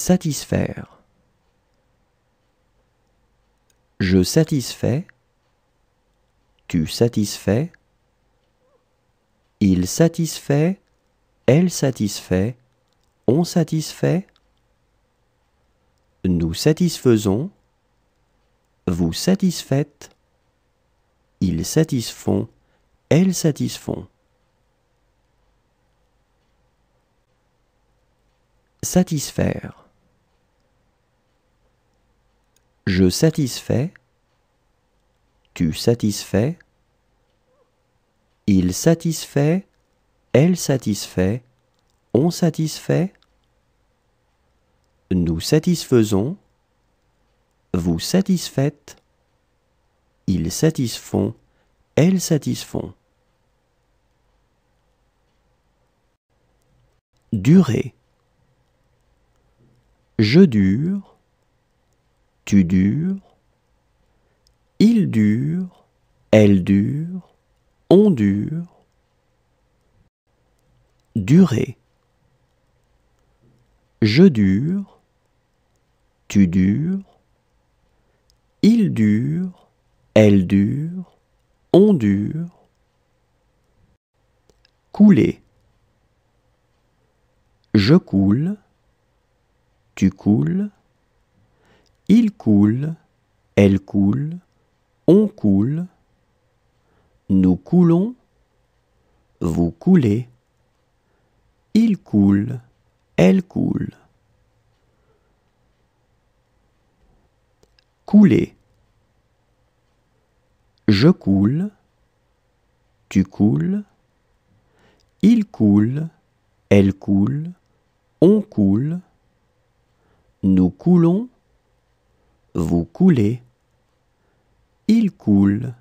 Satisfaire. Je satisfais. Tu satisfais. Il satisfait. Elle satisfait. On satisfait. Nous satisfaisons. Vous satisfaites. Ils satisfont. Elles satisfont. Satisfaire. Je satisfais. Tu satisfais. Il satisfait. Elle satisfait. On satisfait. Nous satisfaisons. Vous satisfaites. Ils satisfont. Elles satisfont. Durer. Je dure. Tu dures. Il dure. Elle dure. On dure. Durer. Je dure. Tu dures. Il dure. Elle dure. On dure. Couler. Je coule. Tu coules. Il coule. Elle coule. On coule. Nous coulons. Vous coulez. Il coule. Elle coule. Couler. Je coule. Tu coules. Il coule. Elle coule. On coule. Nous coulons. Vous coulez. Il coule.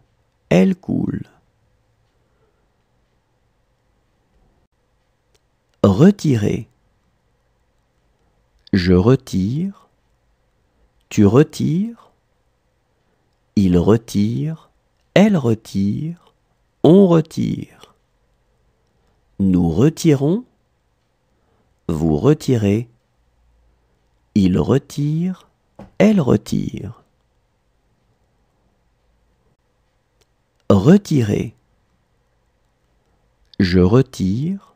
Elle coule. Retirer. Je retire. Tu retires. Il retire. Elle retire. On retire. Nous retirons. Vous retirez. Il retire. Elle retire. Retirer. Je retire.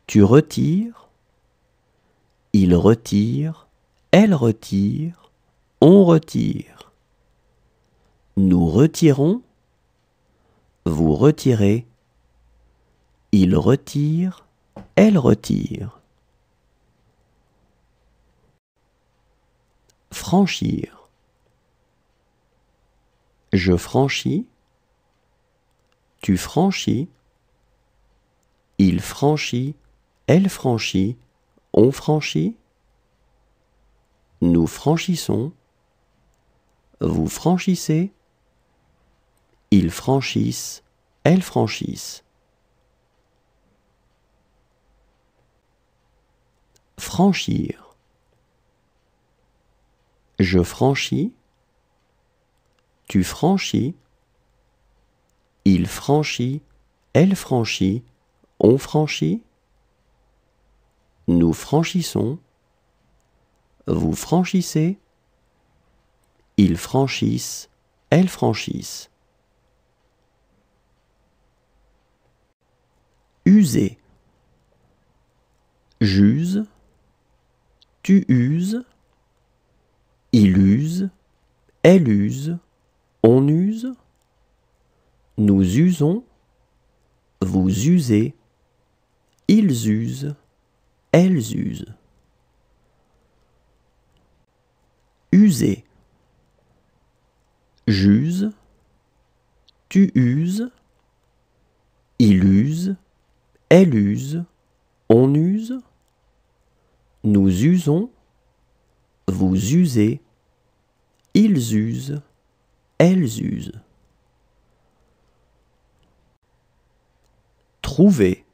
Tu retires. Il retire. Elle retire. On retire. Nous retirons. Vous retirez. Il retire. Elle retire. Franchir. Je franchis. Tu franchis. Il franchit. Elle franchit. On franchit. Nous franchissons. Vous franchissez. Ils franchissent. Elles franchissent. Franchir. Je franchis. Tu franchis. Il franchit. Elle franchit. On franchit. Nous franchissons. Vous franchissez. Ils franchissent. Elles franchissent. User. J'use. Tu uses. Il use. Elle use. On use. Nous usons. Vous usez. Ils usent. Elles usent. User. J'use. Tu uses. Il use. Elle use. On use. Nous usons. Vous usez. Ils usent. Elles usent. Trouver.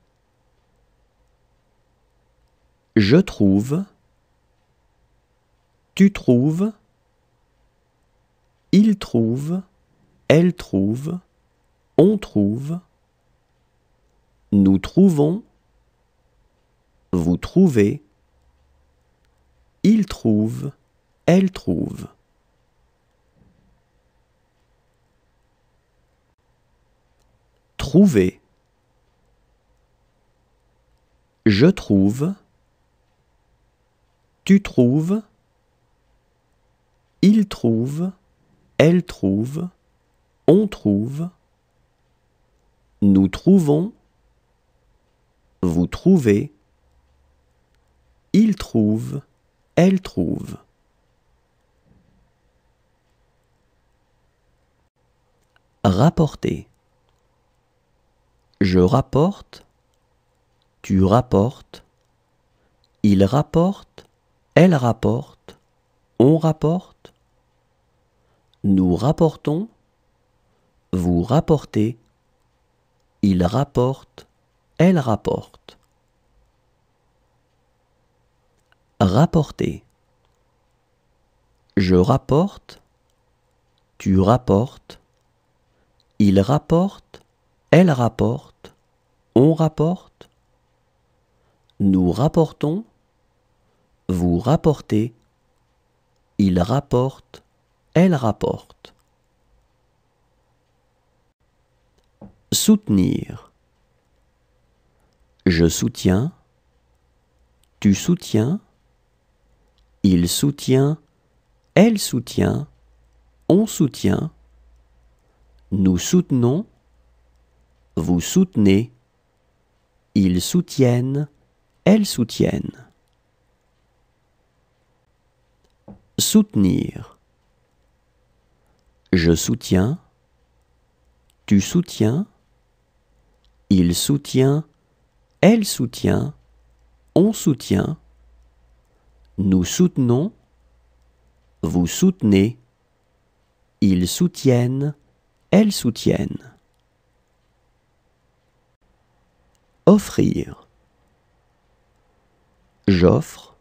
Je trouve. Tu trouves. Il trouve. Elle trouve. On trouve. Nous trouvons. Vous trouvez. il trouve, elle trouve. Trouver. Je trouve, tu trouves, il trouve, elle trouve, on trouve, nous trouvons, vous trouvez, il trouve, elle trouve. Rapporter. Je rapporte, tu rapportes, il rapporte, elle rapporte, on rapporte, nous rapportons, vous rapportez, il rapporte, elle rapporte. Rapporter. Je rapporte, tu rapportes, il rapporte, elle rapporte, on rapporte, nous rapportons, vous rapportez, il rapporte, elle rapporte. Soutenir. Je soutiens, tu soutiens, il soutient, elle soutient, on soutient, nous soutenons, vous soutenez, ils soutiennent, elles soutiennent. Soutenir. Je soutiens, tu soutiens, il soutient, elle soutient, on soutient, nous soutenons, vous soutenez, ils soutiennent, elles soutiennent. Offrir. J'offre,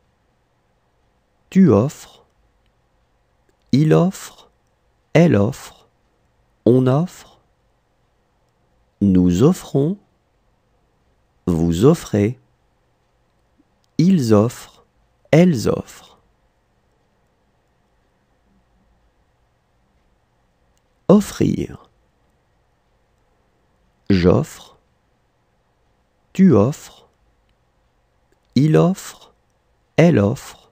tu offres, il offre, elle offre, on offre, nous offrons, vous offrez, ils offrent, elles offrent. Offrir. J'offre, tu offres, il offre, elle offre,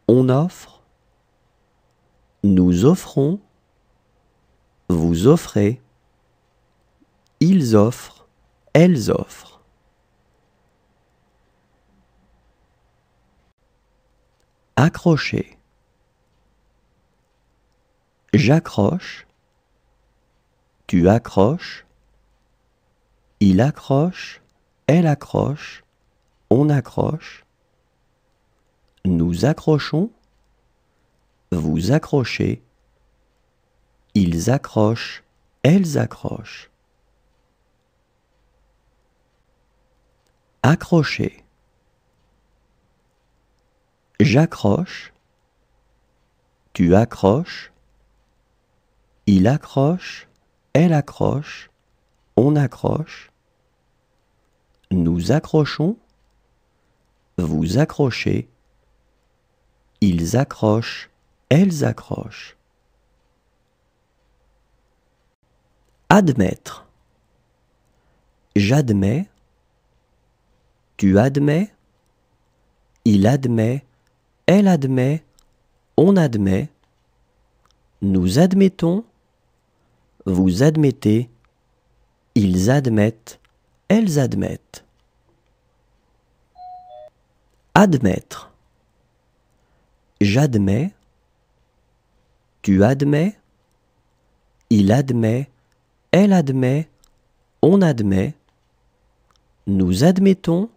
on offre, nous offrons, vous offrez, ils offrent, elles offrent. Accrocher. J'accroche, tu accroches, il accroche, elle accroche, on accroche, nous accrochons, vous accrochez, ils accrochent, elles accrochent. Accrocher. J'accroche, tu accroches, il accroche, elle accroche, on accroche, nous accrochons, vous accrochez, ils accrochent, elles accrochent. Admettre. J'admets, tu admets, il admet, elle admet, on admet, nous admettons, vous admettez, ils admettent, elles admettent. Admettre. J'admets, tu admets, il admet, elle admet, on admet, nous admettons,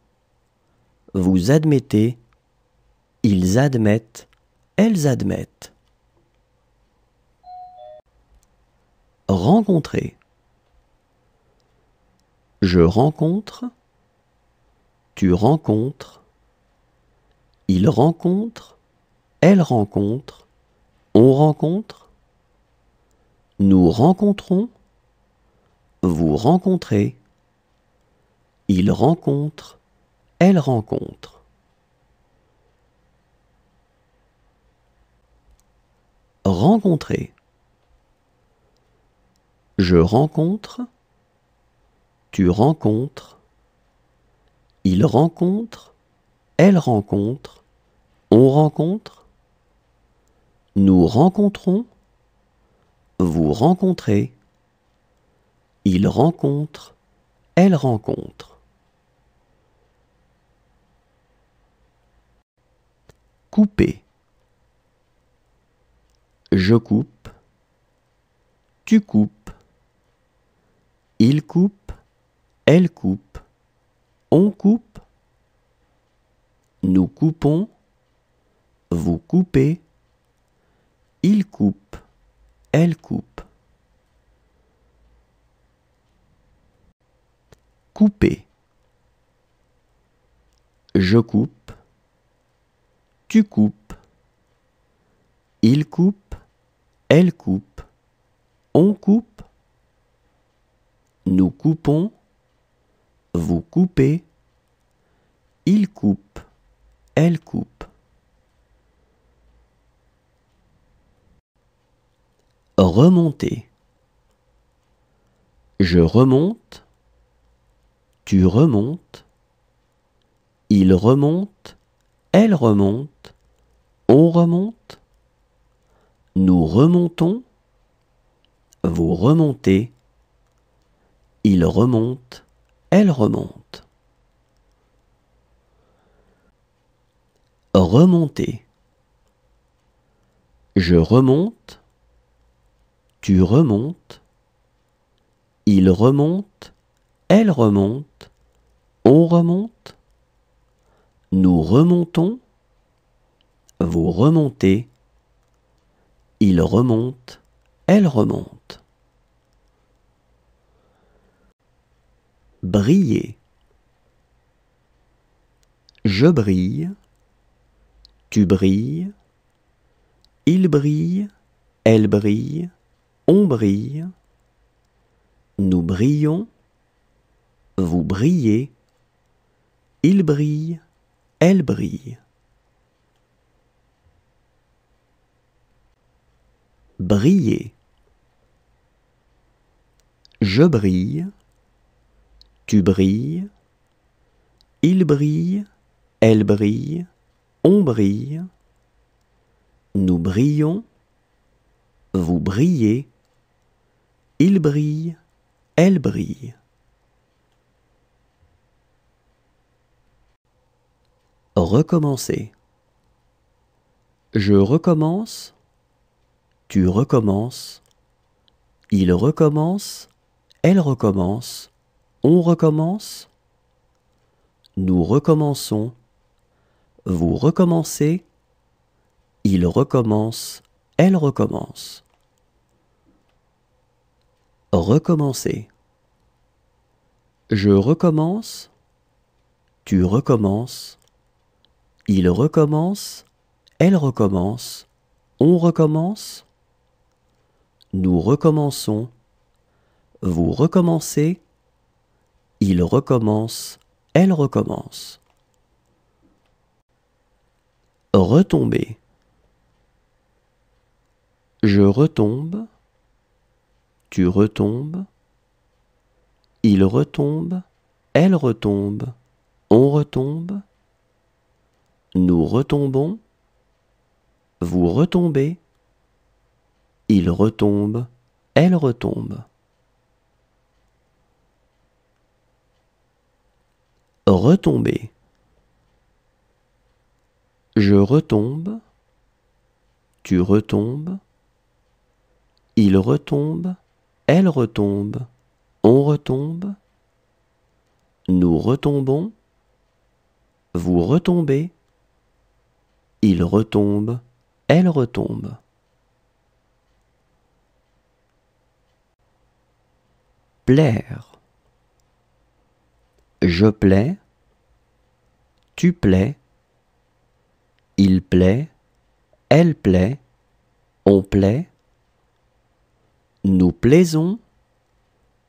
vous admettez, ils admettent, elles admettent. Rencontrer. Je rencontre, tu rencontres, il rencontre, elle rencontre, on rencontre, nous rencontrons, vous rencontrez, il rencontre, elle rencontre. rencontrer. Je rencontre, tu rencontres, il rencontre, elle rencontre, on rencontre, nous rencontrons, vous rencontrez, il rencontre, elle rencontre. Couper. Je coupe, tu coupes, il coupe, elle coupe, on coupe, nous coupons, vous coupez, il coupe, elle coupe. Couper. Je coupe, tu coupes, il coupe, elle coupe, on coupe, nous coupons, vous coupez, il coupe, elle coupe. Remonter. Je remonte, tu remontes, il remonte, elle remonte, on remonte, nous remontons, vous remontez, il remonte, elle remonte. Remonter. Je remonte, tu remontes, il remonte, elle remonte, on remonte, nous remontons, vous remontez, il remonte, elle remonte. Briller. Je brille, tu brilles, il brille, elle brille, on brille, nous brillons, vous brillez, il brille, elle brille. Briller. Je brille, tu brilles, il brille, elle brille, on brille, nous brillons, vous brillez, il brille, elle brille. Recommencer. Je recommence, tu recommences, il recommence, elle recommence, on recommence, nous recommençons, vous recommencez, il recommence, elle recommence. Recommencer. Je recommence, tu recommences, il recommence, elle recommence, on recommence, nous recommençons, vous recommencez, il recommence, elle recommence. Retomber. Je retombe, tu retombes, il retombe, elle retombe, on retombe, nous retombons, vous retombez, il retombe, elle retombe. Retomber. Je retombe, tu retombes, il retombe, elle retombe, on retombe, nous retombons, vous retombez, il retombe, elle retombe. Plaire. Je plais, tu plais, il plaît, elle plaît, on plaît, nous plaisons,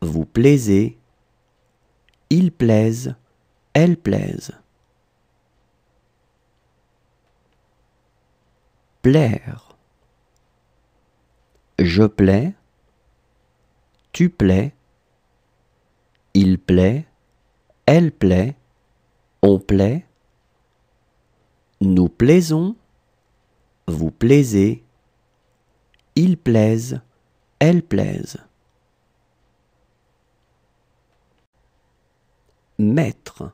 vous plaisez, ils plaisent, elles plaisent. Plaire. Je plais, tu plais, il plaît, elle plaît, on plaît, nous plaisons, vous plaisez, ils plaisent, elles plaisent. Mettre.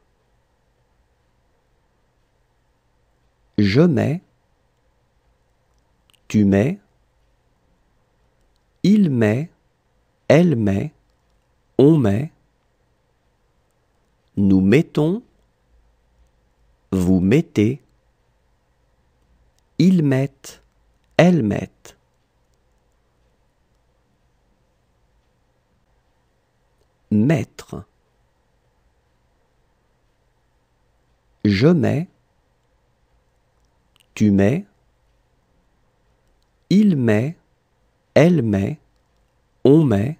Je mets, tu mets, il met, elle met, on met, nous mettons, vous mettez, ils mettent, elles mettent. Mettre. Je mets, tu mets, il met, elle met, on met,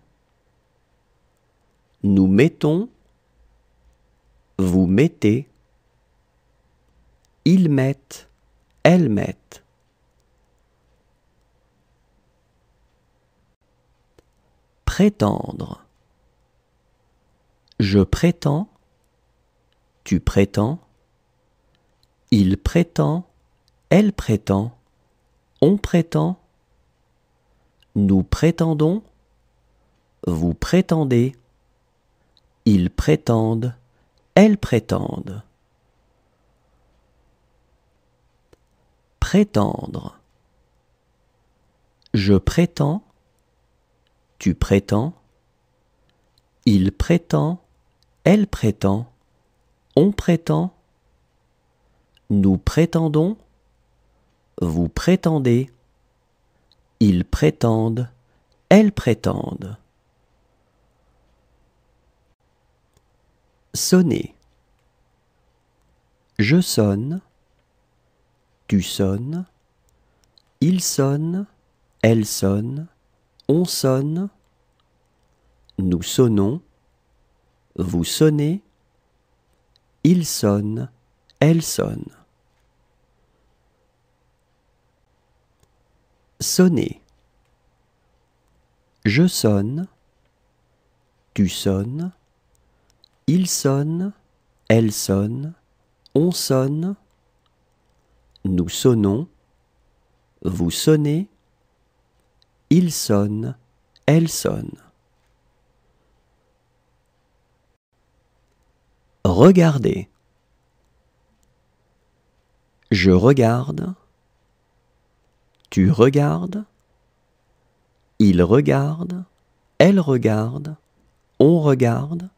nous mettons, vous mettez, ils mettent, elles mettent. Prétendre. Je prétends, tu prétends, il prétend, elle prétend, on prétend, nous prétendons, vous prétendez, ils prétendent, elles prétendent. Prétendre. Je prétends, tu prétends, il prétend, elle prétend, on prétend, nous prétendons, vous prétendez, ils prétendent, elles prétendent. Sonner. Je sonne, tu sonnes, il sonne, elle sonne, on sonne, nous sonnons, vous sonnez, il sonne, elle sonne. Sonner. Je sonne, tu sonnes, il sonne, elle sonne, on sonne, nous sonnons, vous sonnez, il sonne, elle sonne. Regardez. Je regarde, tu regardes, il regarde, elle regarde, on regarde,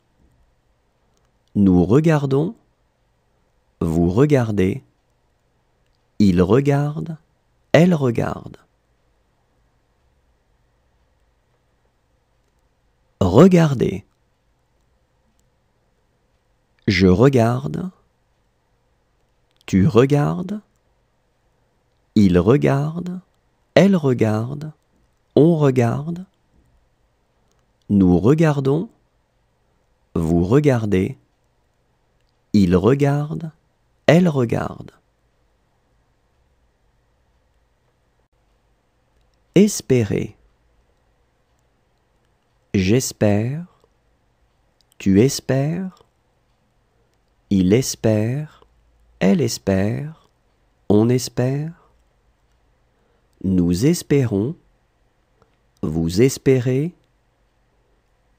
nous regardons, vous regardez, il regarde, elle regarde. Regardez. Je regarde, tu regardes, il regarde, elle regarde, on regarde, nous regardons, vous regardez, il regarde, elle regarde. Espérer. J'espère, tu espères, il espère, elle espère, on espère, nous espérons, vous espérez,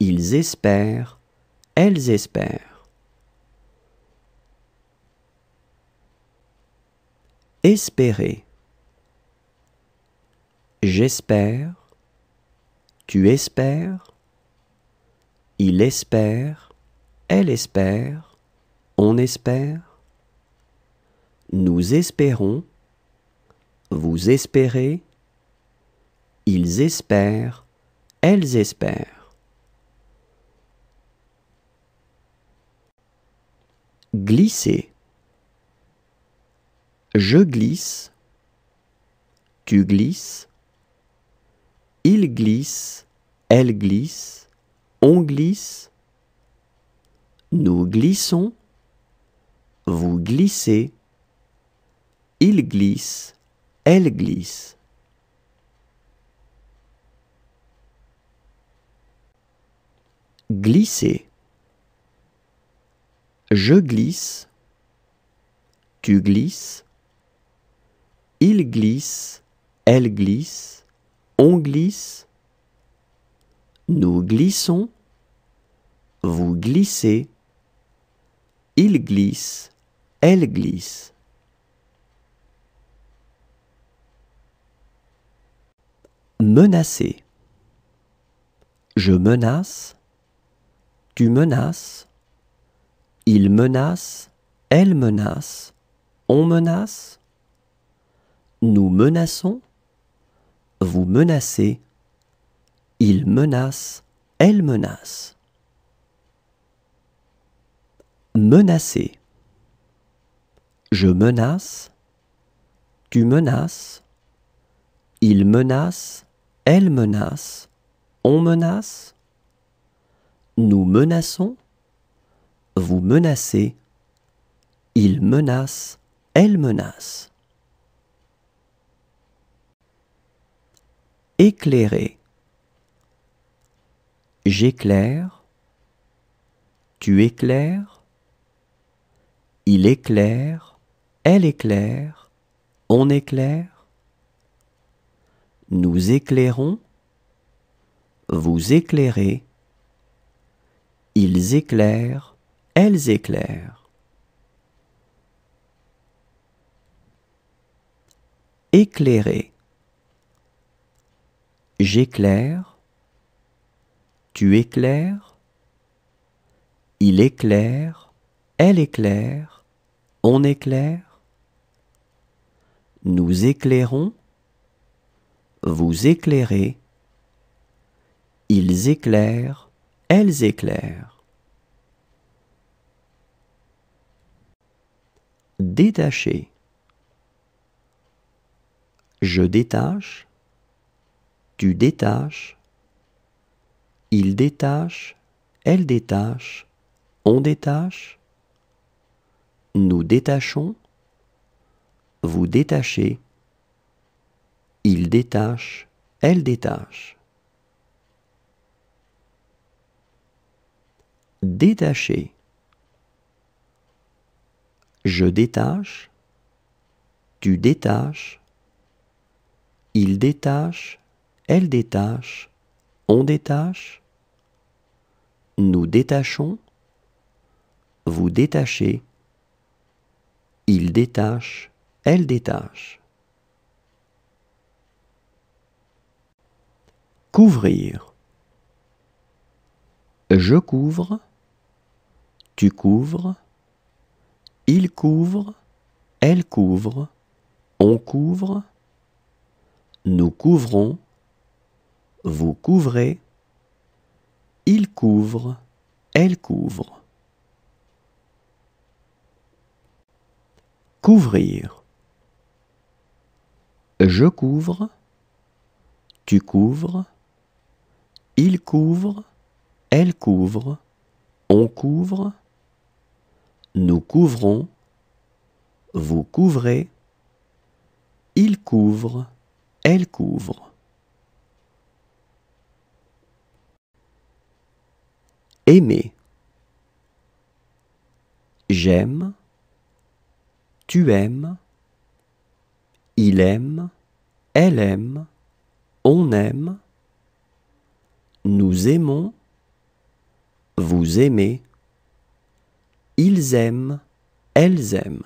ils espèrent, elles espèrent. Espérer. J'espère, tu espères, il espère, elle espère, on espère, nous espérons, vous espérez, ils espèrent, elles espèrent. Glisser. Je glisse, tu glisses, il glisse, elle glisse, on glisse, nous glissons, vous glissez, il glisse, elle glisse. Glisser. Je glisse. Tu glisses. Il glisse. Elle glisse. On glisse. Nous glissons. Vous glissez. Il glisse. Elle glisse. Menacer. Je menace. Tu menaces. Il menace. Elle menace. On menace. Nous menaçons. Vous menacez. Il menace. Elle menace. Menacer. Je menace. Tu menaces. Il menace. Elle menace. On menace. Nous menaçons. Vous menacez. Il menace. Elle menace. Éclairer. J'éclaire. Tu éclaires. Il éclaire. Elle éclaire. On éclaire. Nous éclairons. Vous éclairez. Ils éclairent. Elles éclairent. Éclairer. J'éclaire. Tu éclaires. Il éclaire. Elle éclaire. On éclaire. Nous éclairons. Vous éclairez. Ils éclairent. Elles éclairent. Détacher. Je détache. Tu détaches. Il détache. Elle détache. On détache. Nous détachons. Vous détachez. Il détache. Elle détache. Détacher. Je détache. Tu détaches. Il détache. Elle détache. On détache. Nous détachons. Vous détachez. Il détache. Elle détache. Couvrir. Je couvre. Tu couvres. Il couvre. Elle couvre. On couvre. Nous couvrons. Vous couvrez. Il couvre. Elle couvre. Couvrir. Je couvre. Tu couvres. Il couvre. Elle couvre. On couvre. Nous couvrons. Vous couvrez. Il couvre. Elle couvre. Aimer. J'aime. Tu aimes. Il aime. Elle aime. On aime. Nous aimons. Vous aimez. Ils aiment. Elles aiment.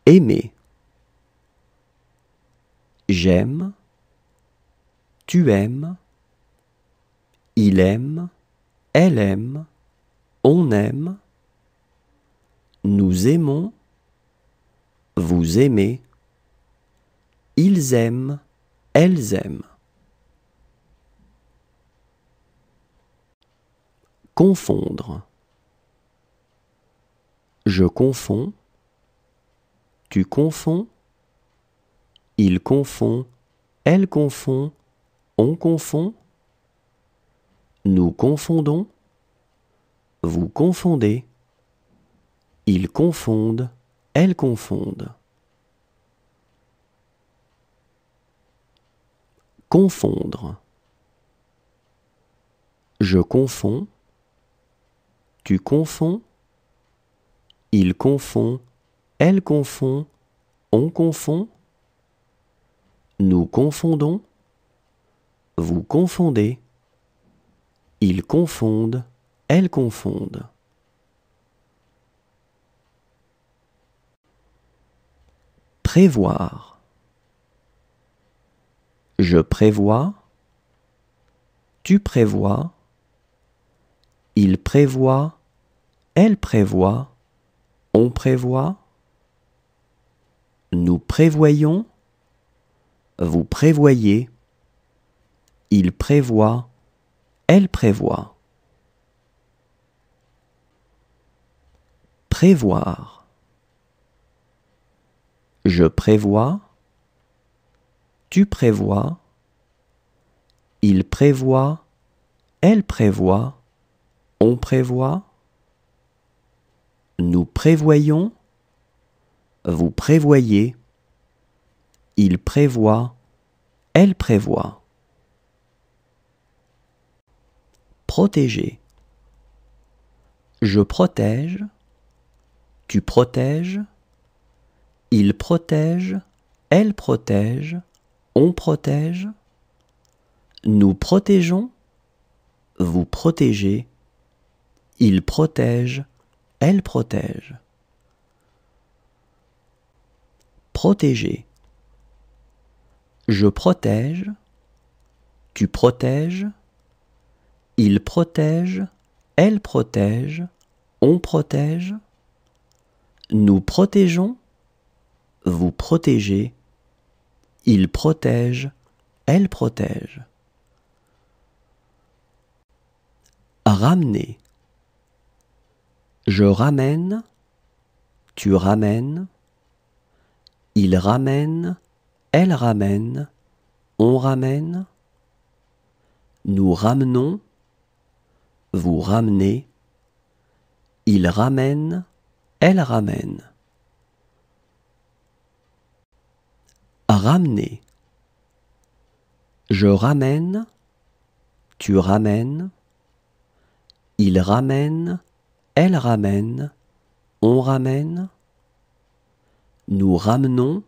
Aimer. J'aime. Tu aimes. Il aime. Elle aime. On aime. Nous aimons. Vous aimez. Ils aiment. Elles aiment. Confondre. Je confonds. Tu confonds. Il confond. Elle confond. On confond. Nous confondons. Vous confondez. Ils confondent. Elles confondent. confondre. Je confonds, tu confonds, il confond, elle confond, on confond, nous confondons, vous confondez, ils confondent, elles confondent. Prévoir. Je prévois, tu prévois, il prévoit, elle prévoit, on prévoit, nous prévoyons, vous prévoyez, il prévoit, elle prévoit. Prévoir. Je prévois, tu prévois, il prévoit, elle prévoit, on prévoit, nous prévoyons, vous prévoyez, il prévoit, elle prévoit. Protéger. Je protège, tu protèges, il protège, elle protège, on protège, nous protégeons, vous protégez, il protège, elle protège. Protéger. Je protège, tu protèges, il protège, elle protège, on protège, nous protégeons, vous protégez, il protège, elle protège. Ramener. Je ramène, tu ramènes, il ramène, elle ramène, on ramène, nous ramenons, vous ramenez, il ramène, elle ramène. Ramener. Je ramène, tu ramènes, il ramène, elle ramène, on ramène, nous ramenons,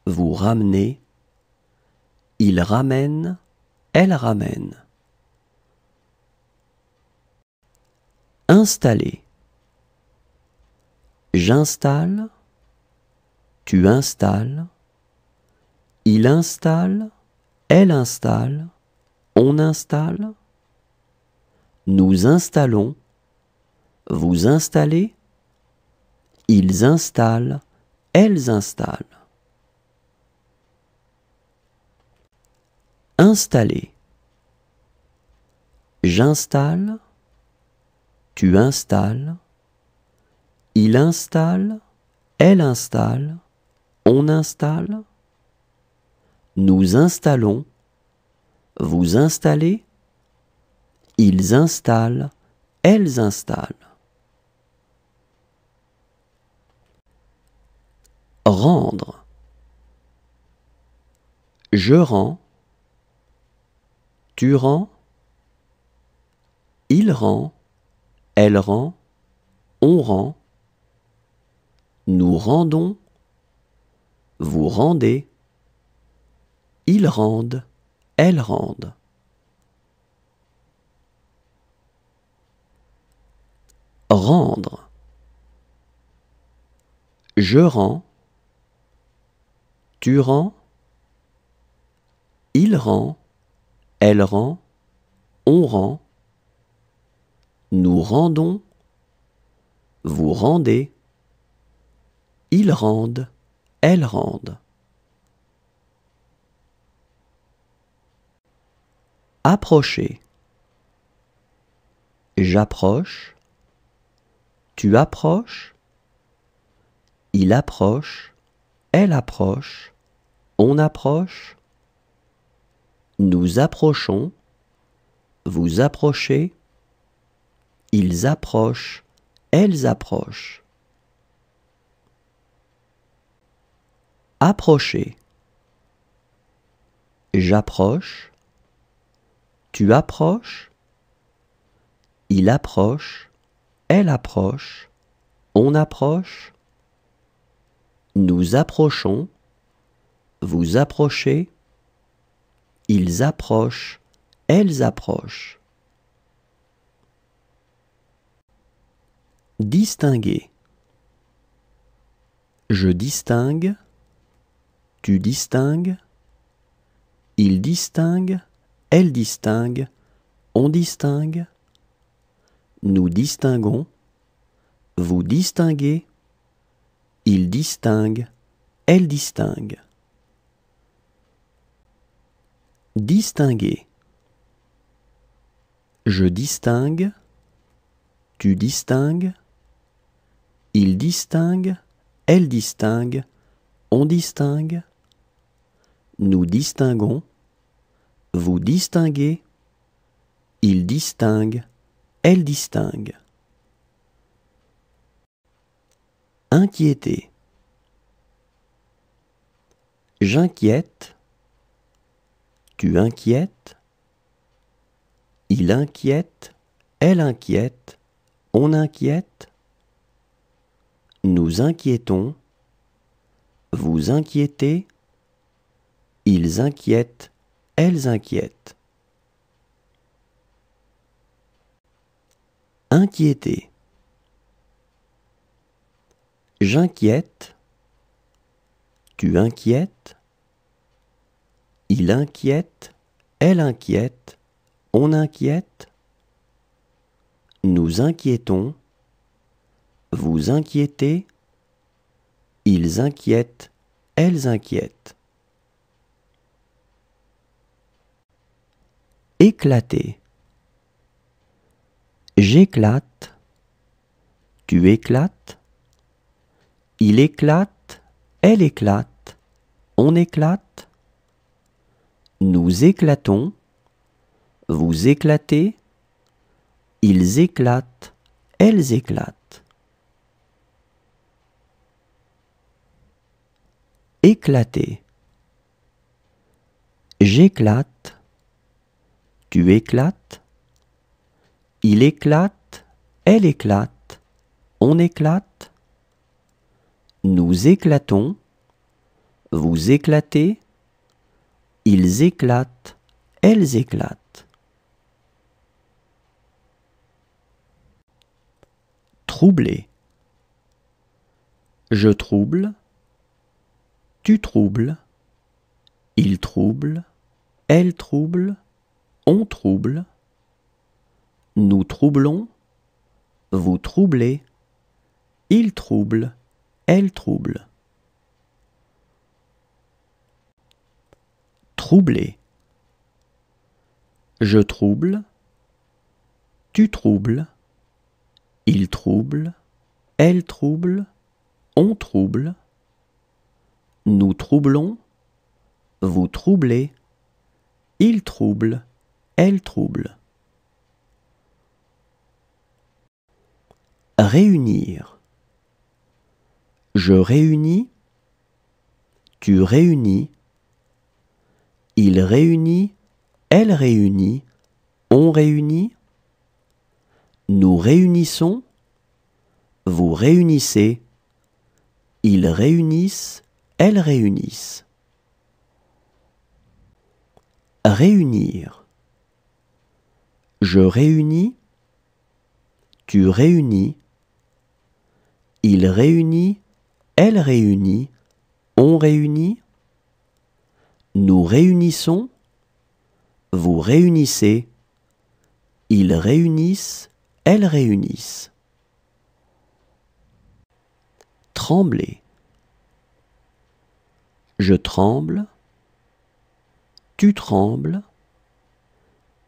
vous ramenez, il ramène, elle ramène. Installer. J'installe, tu installes, il installe, elle installe, on installe, nous installons, vous installez, ils installent, elles installent. Installer. J'installe, tu installes, il installe, elle installe, on installe, nous installons, vous installez, ils installent, elles installent. Rendre. Je rends, tu rends, il rend, elle rend, on rend, nous rendons, vous rendez, ils rendent, elles rendent. Rendre. Je rends, tu rends, il rend, elle rend, on rend, nous rendons, vous rendez, ils rendent, elles rendent. Approcher. J'approche, tu approches, il approche, elle approche, on approche, nous approchons, vous approchez, ils approchent, elles approchent. Approcher. J'approche. Tu approches. Il approche. Elle approche. On approche. Nous approchons. Vous approchez. Ils approchent. Elles approchent. Distinguer. Je distingue. Tu distingues. Il distingue. Elle distingue. On distingue. Nous distinguons. Vous distinguez. Il distingue. Elle distingue. Distinguer. Je distingue. Tu distingues. Il distingue. Elle distingue. On distingue. Nous distinguons. Vous distinguez. Il distingue. Elle distingue. Inquiéter. J'inquiète. Tu inquiètes. Il inquiète. Elle inquiète. On inquiète. Nous inquiétons. Vous inquiétez. Ils inquiètent. Elles inquiètent. Inquiéter. J'inquiète. Tu inquiètes. Il inquiète. Elle inquiète. On inquiète. Nous inquiétons. Vous inquiétez. Ils inquiètent. Elles inquiètent. Éclater. J'éclate. Tu éclates. Il éclate. Elle éclate. On éclate. Nous éclatons. Vous éclatez. Ils éclatent. Elles éclatent. Éclater. J'éclate. Tu éclates. Il éclate. Elle éclate. On éclate. Nous éclatons. Vous éclatez. Ils éclatent. Elles éclatent. Troubler. Je trouble. Tu troubles. Il trouble. Elle trouble. On trouble. Nous troublons. Vous troublez. Il trouble. Elle trouble. Troubler. Je trouble. Tu troubles. Il trouble. Elle trouble. On trouble. Nous troublons. Vous troublez. Il trouble. Elle trouble. Réunir. Je réunis. Tu réunis. Il réunit. Elle réunit. On réunit. Nous réunissons. Vous réunissez. Ils réunissent. Elles réunissent. Réunir. Je réunis. Tu réunis. Il réunit. Elle réunit. On réunit. Nous réunissons. Vous réunissez. Ils réunissent. Elles réunissent. Trembler. Je tremble. Tu trembles.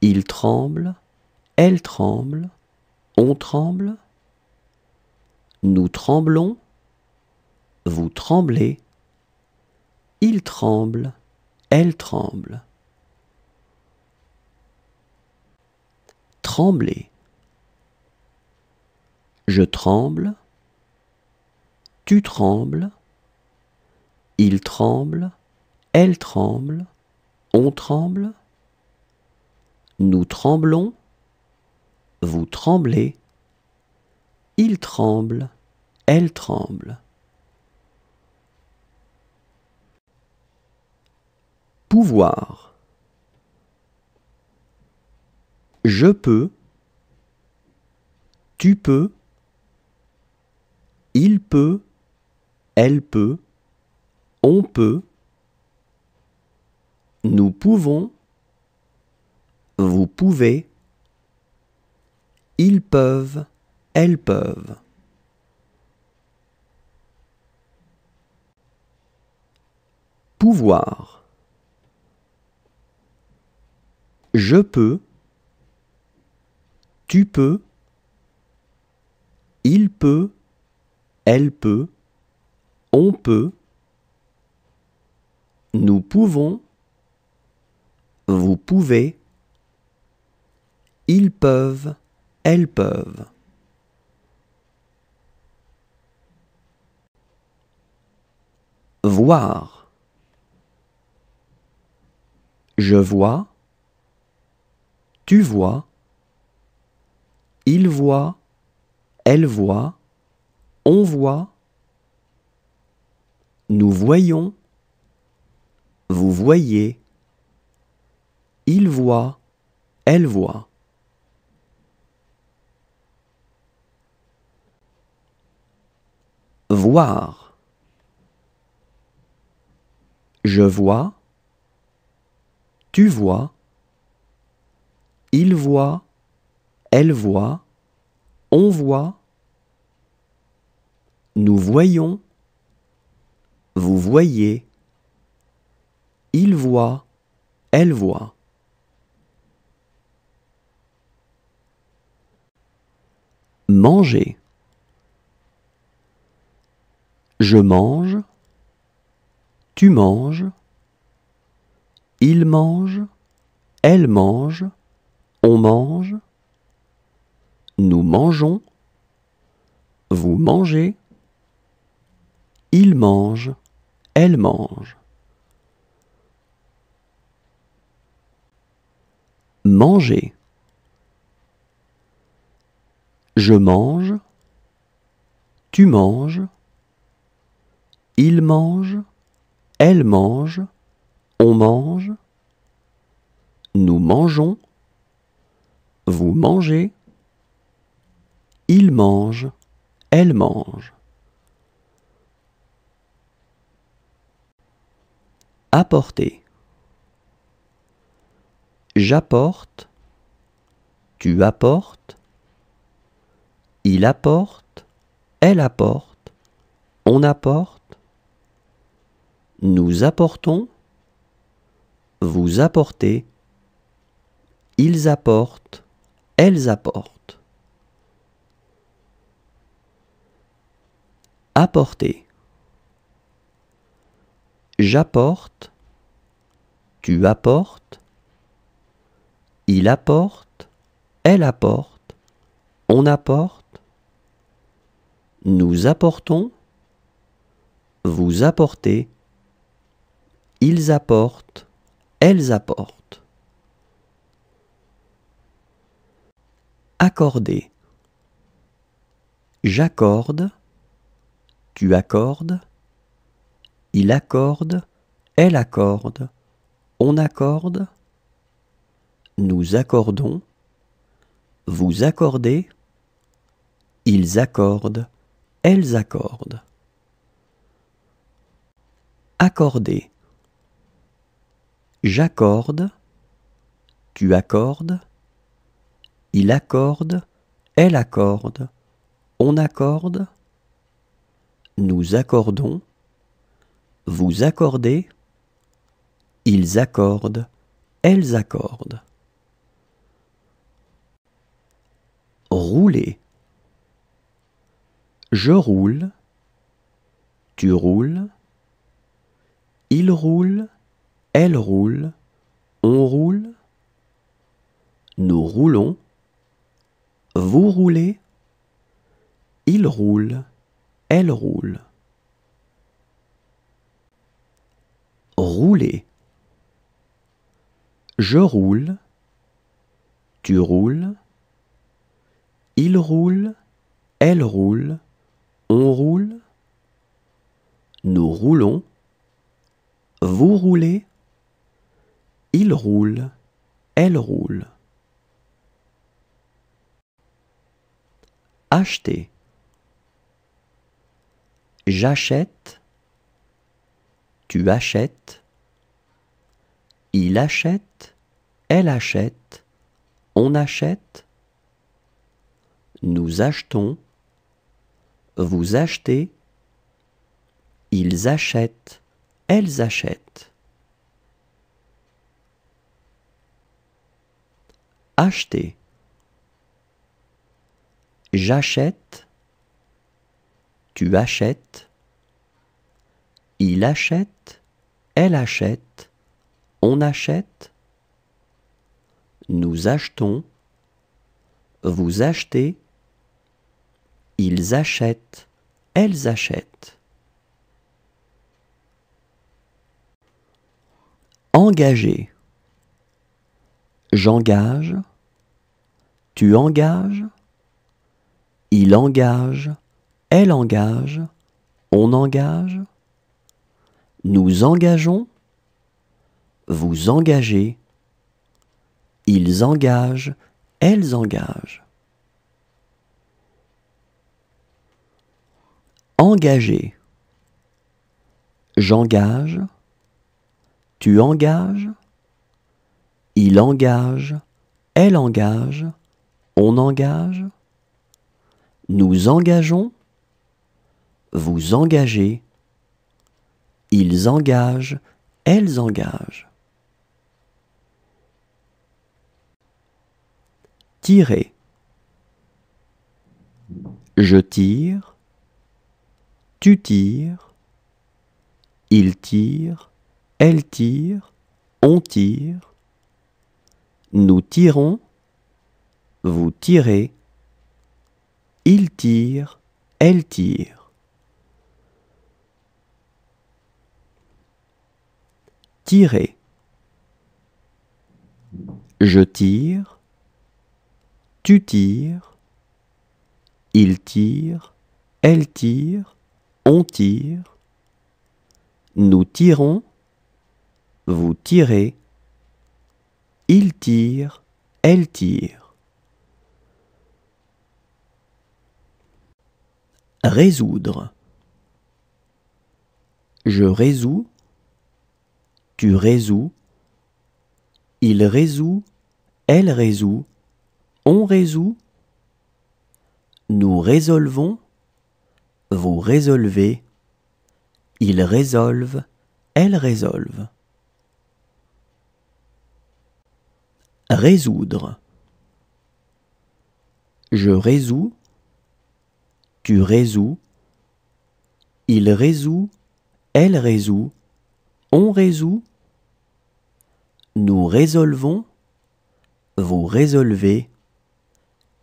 Il tremble. Elle tremble. On tremble. Nous tremblons. Vous tremblez. Il tremble. Elle tremble. Trembler. Je tremble. Tu trembles. Il tremble. Elle tremble. On tremble. Nous tremblons. Vous tremblez. Il tremble. Elle tremble. Pouvoir. Je peux. Tu peux. Il peut. Elle peut. On peut. Nous pouvons. Vous pouvez. Ils peuvent. Elles peuvent. Pouvoir. Je peux. Tu peux. Il peut. Elle peut. On peut. Nous pouvons. Vous pouvez. Ils peuvent. Elles peuvent. Voir. Je vois. Tu vois. Il voit. Elle voit. On voit. Nous voyons. Vous voyez. Il voit. Elle voit. Voir. Je vois. Tu vois. Il voit. Elle voit. On voit. Nous voyons. Vous voyez. Il voit. Elle voit. Manger. Je mange. Tu manges. Il mange. Elle mange. On mange. Nous mangeons. Vous mangez. Il mange. Elle mange. Manger. Je mange. Tu manges. Il mange. Elle mange. On mange. Nous mangeons. Vous mangez. Il mange. Elle mange. Apporter. J'apporte. Tu apportes. Il apporte. Elle apporte. On apporte. Nous apportons. Vous apportez. Ils apportent. Elles apportent. Apporter. J'apporte. Tu apportes. Il apporte. Elle apporte. On apporte. Nous apportons. Vous apportez. Ils apportent. Elles apportent. Accorder. J'accorde. Tu accordes. Il accorde. Elle accorde. On accorde. Nous accordons. Vous accordez. Ils accordent. Elles accordent. Accorder. J'accorde. Tu accordes. Il accorde. Elle accorde. On accorde. Nous accordons. Vous accordez. Ils accordent. Elles accordent. Rouler. Je roule. Tu roules. Il roule. Elle roule. On roule. Nous roulons. Vous roulez. Il roule. Elle roule. Rouler. Je roule, tu roules, il roule, elle roule, on roule, nous roulons, vous roulez, il roule, elle roule. Acheter. J'achète, tu achètes, il achète, elle achète, on achète, nous achetons, vous achetez, ils achètent, elles achètent. Acheter. J'achète, tu achètes, il achète, elle achète, on achète, nous achetons, vous achetez, ils achètent, elles achètent. Engager. J'engage, tu engages, il engage, elle engage, on engage, nous engageons, vous engagez, ils engagent, elles engagent. Engager. J'engage, tu engages, il engage, elle engage, on engage, nous engageons, vous engagez, ils engagent, elles engagent. Tirer. Je tire, tu tires, il tire, elle tire, on tire, nous tirons, vous tirez, il tire, elle tire. Tirer. Je tire, tu tires, il tire, elle tire, on tire, nous tirons, vous tirez, il tire, elle tire. Résoudre. Je résous, tu résous, il résout, elle résout, on résout, nous résolvons, vous résolvez, ils résolvent, elles résolvent. Résoudre. Je résous, tu résous, il résout, elle résout, on résout, nous résolvons, vous résolvez,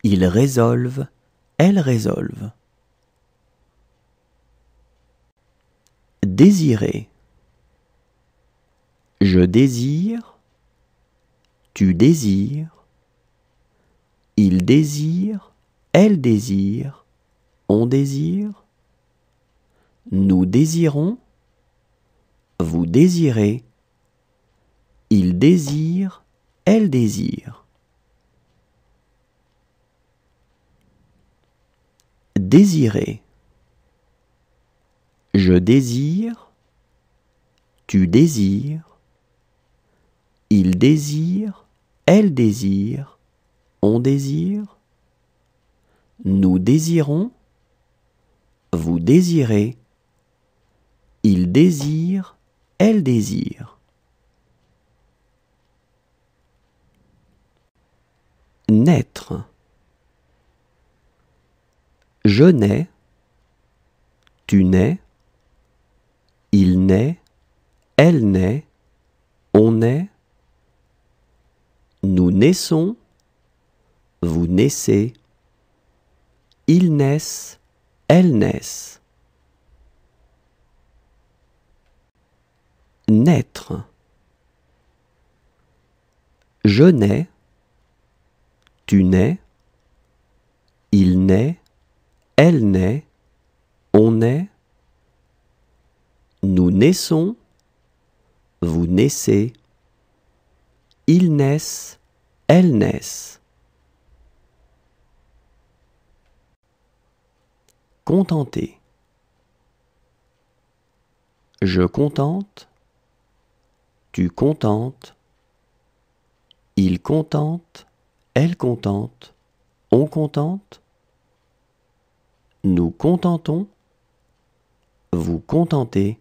ils résolvent, elles résolvent. Désirer. Je désire, tu désires, il désire, elle désire, on désire, nous désirons, vous désirez, il désire, elle désire. Désirer. Je désire, tu désires, il désire, elle désire, on désire, nous désirons, vous désirez, il désire, elle désire. Naître. Je nais, tu nais, il naît, elle naît, on naît, nous naissons, vous naissez, ils naissent, elles naissent. Naître. Je nais, tu nais, il naît, elle naît, on naît, nous naissons, vous naissez, ils naissent, elles naissent. Contenter. Je contente, tu contentes, il contente, elle contente, on contente, nous contentons, vous contentez,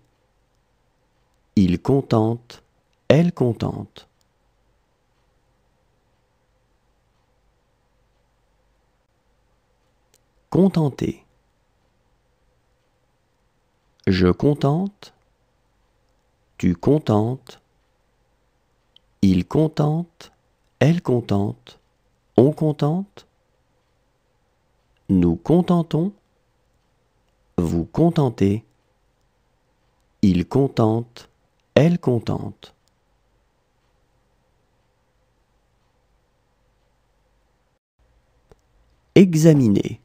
il contente, elle contente. Contenter. Je contente, tu contentes, il contente, elle contente, on contente, nous contentons, vous contentez, il contente, elle contente. Examiner.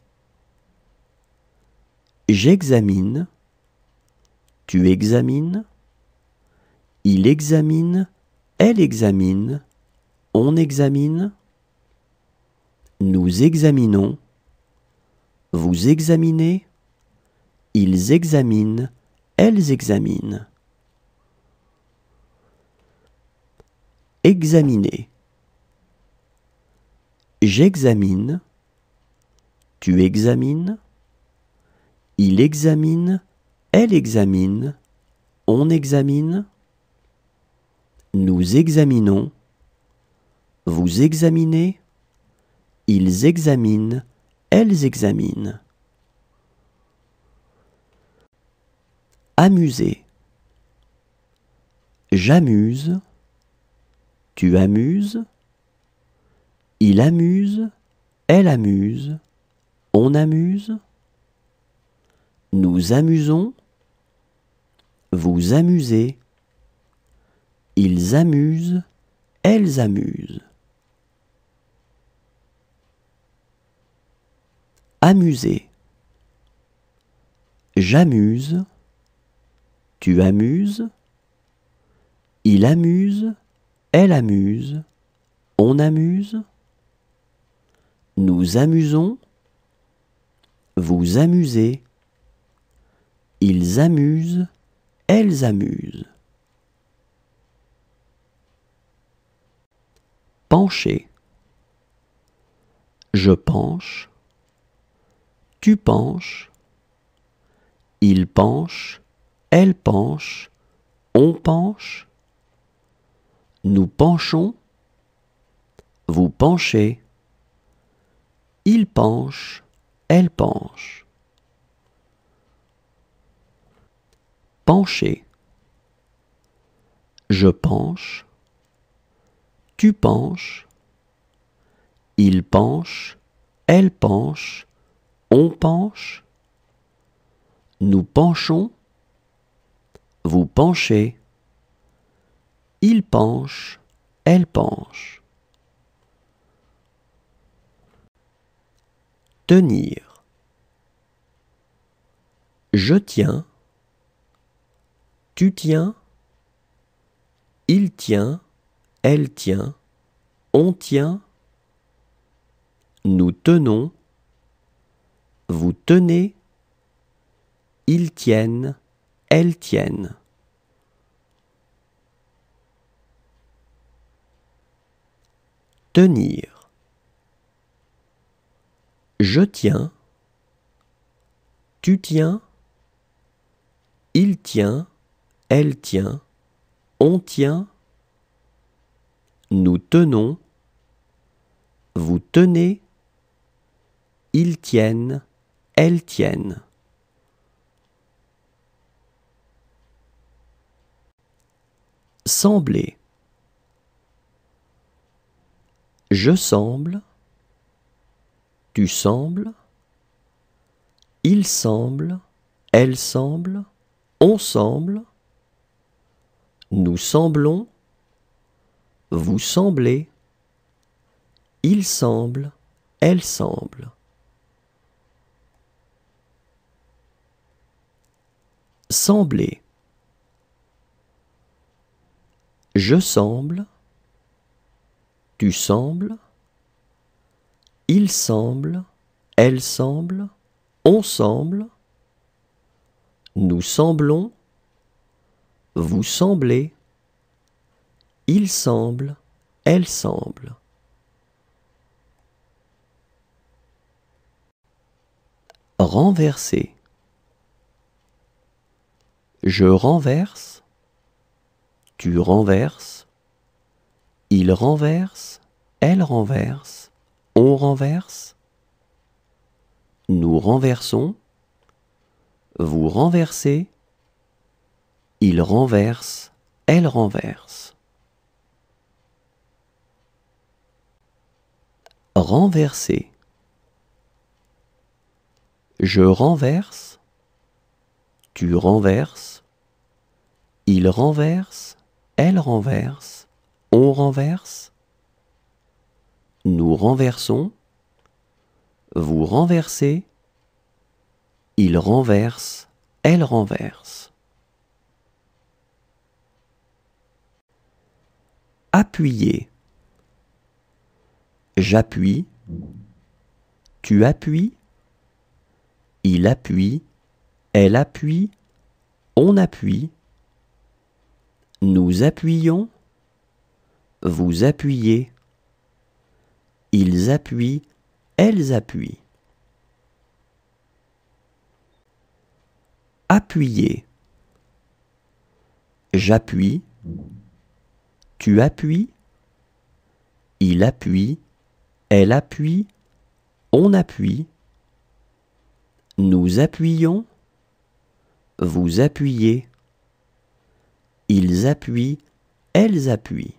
J'examine, tu examines, il examine, elle examine, on examine, nous examinons, vous examinez, ils examinent, elles examinent. Examiner. J'examine, tu examines, il examine, elle examine, on examine, nous examinons, vous examinez, ils examinent, elles examinent. Amuser. J'amuse, tu amuses, il amuse, elle amuse, on amuse, nous amusons, vous amusez, ils amusent, elles amusent. Amuser. J'amuse, tu amuses, il amuse, elle amuse, on amuse, nous amusons, vous amusez, ils amusent, elles amusent. Pencher. Je penche, tu penches, il penche, elle penche, on penche, nous penchons, vous penchez, il penche, elle penche. Pencher. Je penche, tu penches, il penche, elle penche, on penche, nous penchons, vous penchez, il penche, elle penche. Tenir. Je tiens, tu tiens, il tient, elle tient, on tient, nous tenons, vous tenez, ils tiennent, elles tiennent. Tenir. Je tiens, tu tiens, il tient, elle tient, on tient, nous tenons, vous tenez, ils tiennent, elles tiennent. Sembler. Je semble, tu sembles, il semble, elle semble, on semble, nous semblons, vous semblez, il semble, elle semble. Sembler. Je semble, tu sembles, il semble, elle semble, on semble, nous semblons, vous semblez, il semble, elle semble. Renverser. Je renverse, tu renverses, il renverse, elle renverse, on renverse, nous renversons, vous renversez, il renverse, elle renverse. Renverser. Je renverse, tu renverses, il renverse, elle renverse, on renverse, nous renversons, vous renversez, il renverse, elle renverse. Appuyer. J'appuie, tu appuies, il appuie, elle appuie, on appuie, nous appuyons, vous appuyez, ils appuient, elles appuient. Appuyer. J'appuie, tu appuies, il appuie, elle appuie, on appuie, nous appuyons, vous appuyez, ils appuient, elles appuient.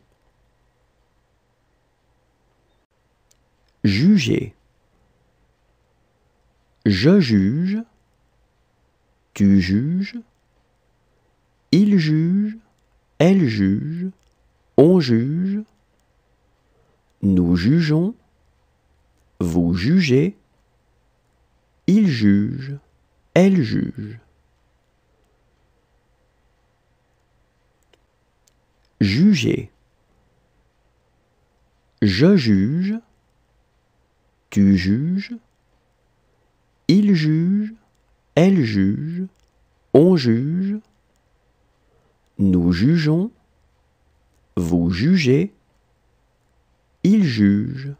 Juger. Je juge, tu juges, il juge, elle juge, on juge, nous jugeons, vous jugez, il juge, elle juge. Juger. Je juge, tu juges, il juge, elle juge, on juge, nous jugeons, vous jugez, il juge,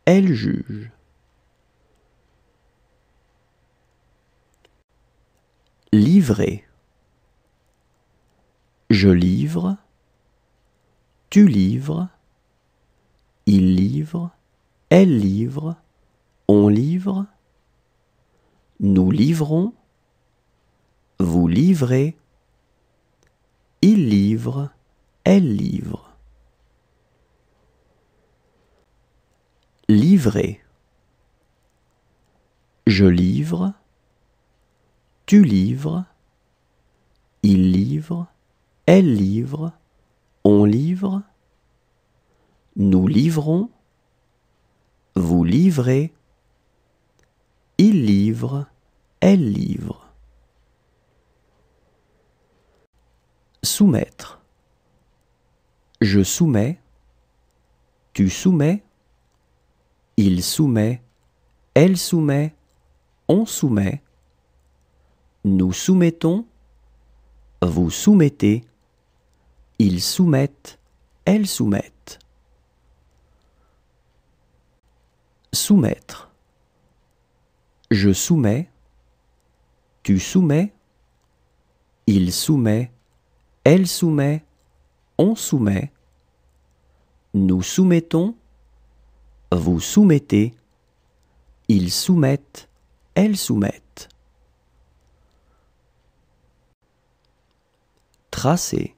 elle juge. Livrer. Je livre, tu livres, il livre, elle livre, on livre, nous livrons, vous livrez, il livre, elle livre. Livrer. Je livre, tu livres, il livre, elle livre, on livre, nous livrons, vous livrez, il livre, elle livre. Soumettre. Je soumets, tu soumets, il soumet, elle soumet, on soumet, nous soumettons, vous soumettez, ils soumettent, elles soumettent. Soumettre. Je soumets, tu soumets, il soumet, elle soumet, on soumet, nous soumettons, vous soumettez, ils soumettent, elles soumettent. Tracer.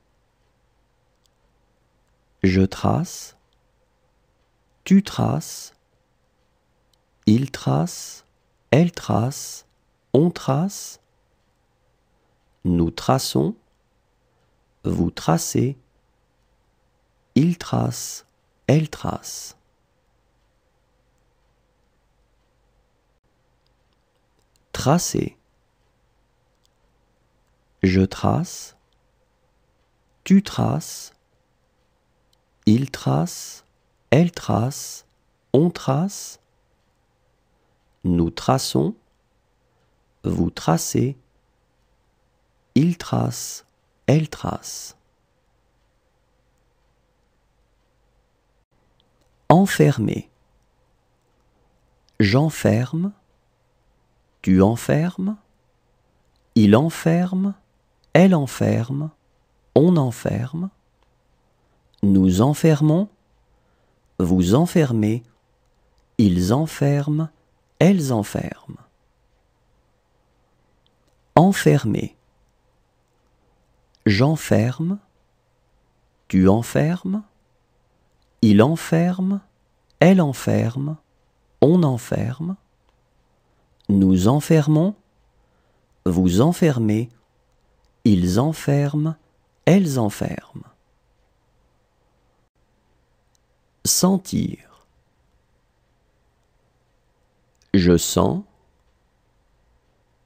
Je trace, tu traces, il trace, elle trace, on trace, nous traçons, vous tracez, il trace, elle trace. tracer. Je trace, tu traces, il trace, elle trace, on trace, nous traçons, vous tracez, il trace, elle trace. Enfermer. J'enferme, tu enfermes, il enferme, elle enferme, on enferme, nous enfermons, vous enfermez, ils enferment, elles enferment. Enfermer. J'enferme, tu enfermes, il enferme, elle enferme, on enferme, nous enfermons, vous enfermez, ils enferment, elles enferment. Sentir. Je sens,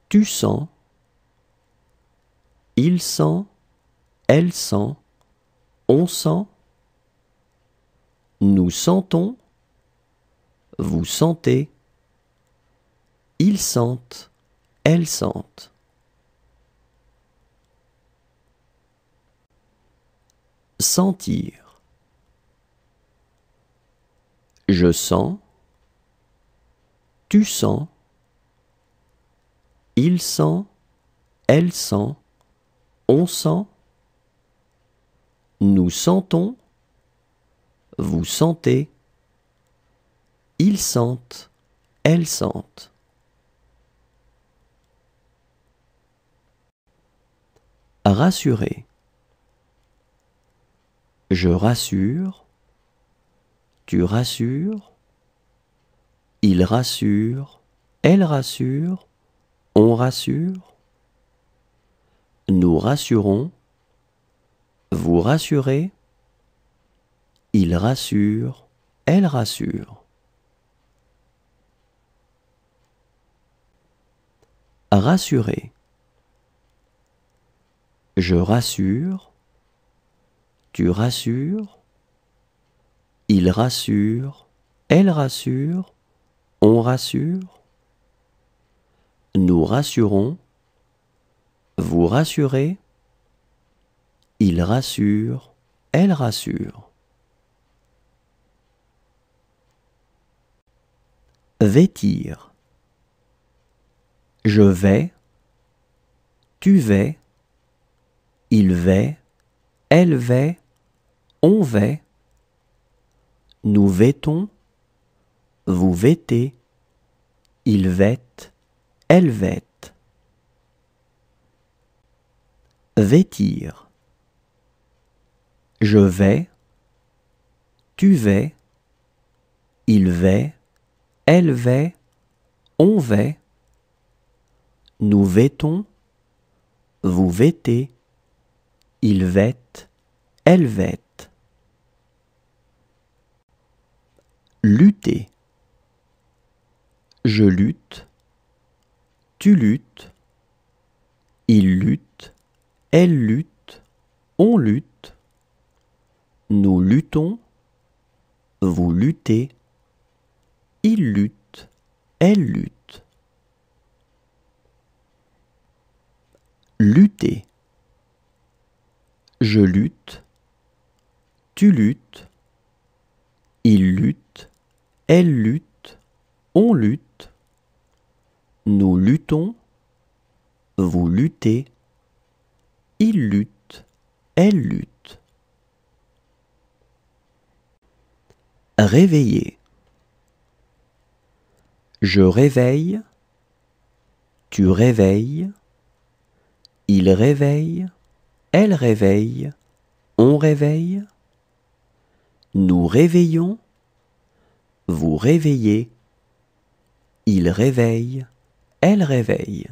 tu sens, il sent, elle sent, on sent, nous sentons, vous sentez, ils sentent, elles sentent. Sentir. Je sens, tu sens, il sent, elle sent, on sent, nous sentons, vous sentez, ils sentent, elles sentent. Rassurer. Je rassure, tu rassures, il rassure, elle rassure, on rassure, nous rassurons, vous rassurez, il rassure, elle rassure. Rassurer. Je rassure, tu rassures, il rassure, elle rassure, on rassure, nous rassurons, vous rassurez, il rassure, elle rassure. Vêtir. Je vais, tu vais, il va, elle va, on va, nous vêtons, vous vêtez, il vête, elle vête. Vêtir. Je vais, tu vas, il va, elle va, on va, nous vêtons, vous vêtez, il vête, elle vête. Lutter. Je lutte, tu luttes, il lutte, elle lutte, on lutte, nous luttons, vous luttez, il lutte, elle lutte. Lutter. Je lutte, tu luttes, il lutte, elle lutte, on lutte, nous luttons, vous luttez, il lutte, elle lutte. Réveiller. Je réveille, tu réveilles, il réveille, elle réveille, on réveille, nous réveillons, vous réveillez, il réveille, elle réveille.